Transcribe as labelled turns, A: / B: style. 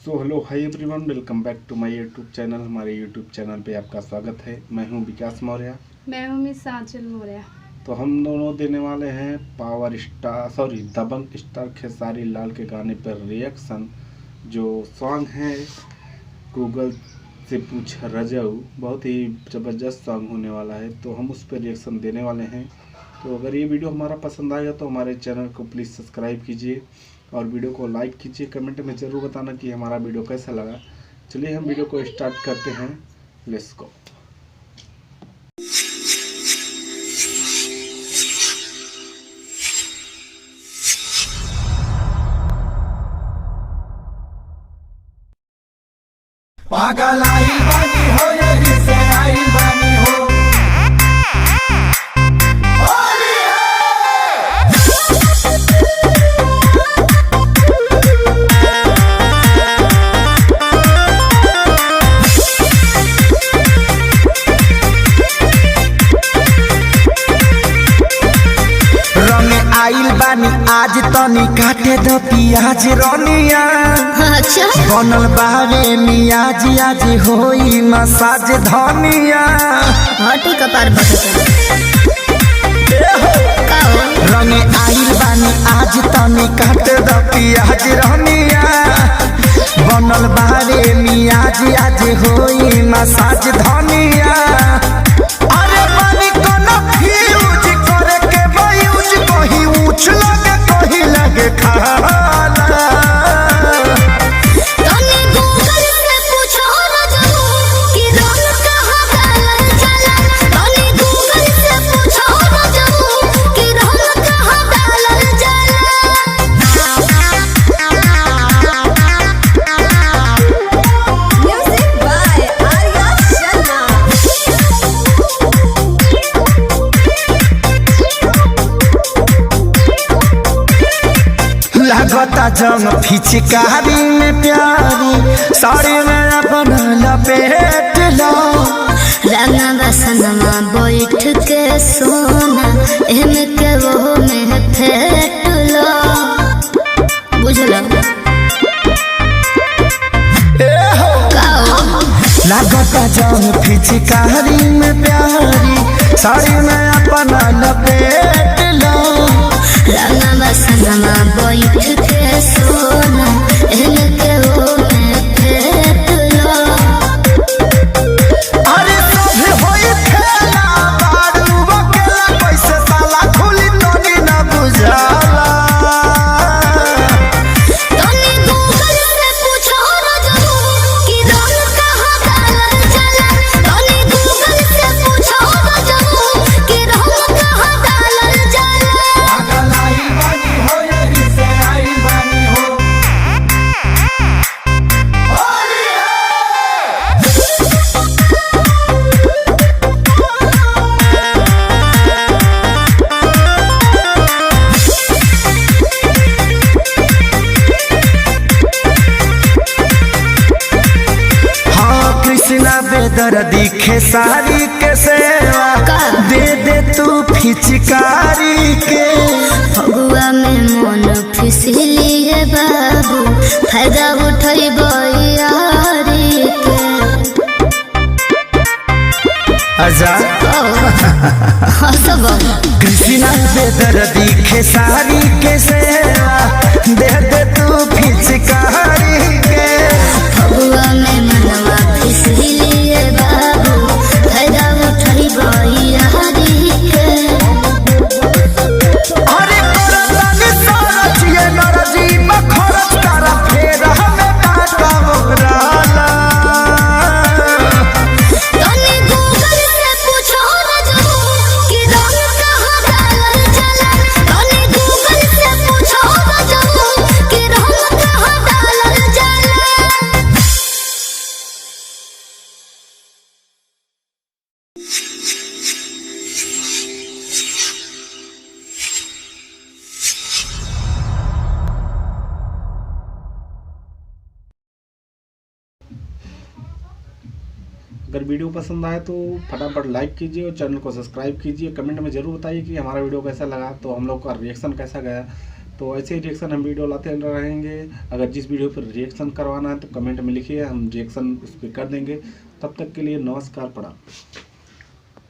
A: So hello hi everyone, welcome back to my YouTube channel. हमारे YouTube channel पे आपका स्वागत है। मैं हूं विकास मौर्य।
B: मैं हूँ मिस आंचल मौर्य।
A: तो हम दोनों देने वाले हैं दबंग स्टार खेसारी लाल के गाने पर रिएक्शन। जो सॉन्ग है गूगल से पूछ रजाऊ, बहुत ही ज़बरदस्त सॉन्ग होने वाला है, तो हम उस पर रिएक्शन देने वाले हैं। तो अगर ये वीडियो हमारा पसंद आएगा तो हमारे चैनल को प्लीज़ सब्सक्राइब कीजिए और वीडियो को लाइक कीजिए। कमेंट में ज़रूर बताना कि हमारा वीडियो कैसा लगा। चलिए हम वीडियो को स्टार्ट करते हैं। Let's go.
C: पागल आई बानी हो यही से आई बानी हो। होली रंग आइल बानी आज तनी काटे द पियाज रनिया।
B: अच्छा
C: बनल बारे मियाज आज होई मसाज धनिया।
B: हटू कपार
C: रंग आइल बानी आज तनी काट द पियाज रनिया। बनल बारे मियाज आज होई मसाज धनिया। अरे पानी कोनो फ्यूज करे के बायूज, कहीं ऊंच लगे कहीं लगे खाला। लगता जंग फिचकारी में प्यारी, साड़ी में अपना लपेट लो।
B: रंगा बसनमा बैठ के सोना एम के वो में फेट लो। बुझलो
C: लगता जंग फिचकारी में प्यारी, साड़ी में अपना लपेट लो।
B: रंगा बसनमा बैठ के सोना एम के वो में फेट लो।
C: अरे सब होई खेला बारू बकेला, कैसे साला खुली तोनी न बुझाला।
B: तनी गूगल से पूछो रजू कि रंग कहाँ डालल जाला। तनी गूगल से पूछो रजू कि रंग कहाँ डालल जाला।
C: पागल आई बानी हो यही से आई बानी हो। होली हाँ कृष्णा बेदर्दी खेसारी के सेवा दे दे तू फिचकारी के।
B: फगुआ में मन फिसली है बाबू, फायदा उठाई यारी के।
C: आजा
B: हंसब
C: कृष्णा बेदर्दी खेसारी के सेवा दे दे तू फिचकारी के।
B: फगुआ में मनवा फिसली है बाबू, फायदा उठाई यारी के।
C: अरे करतन सरच ये नरजी मखरच तारा फेर हमें टाटा मोगराला।
B: तनी गूगल से पूछो रजू कि रंग कहाँ डालल जाला। तनी गूगल से पूछो रजू कि रंग कहाँ डालल जाला।
A: अगर वीडियो पसंद आए तो फटाफट लाइक कीजिए और चैनल को सब्सक्राइब कीजिए। कमेंट में ज़रूर बताइए कि हमारा वीडियो कैसा लगा, तो हम लोग का रिएक्शन कैसा गया। तो ऐसे ही रिएक्शन हम वीडियो लाते रहेंगे। अगर जिस वीडियो पर रिएक्शन करवाना है तो कमेंट में लिखिए, हम रिएक्शन उस पर कर देंगे। तब तक के लिए नमस्कार, प्रणाम।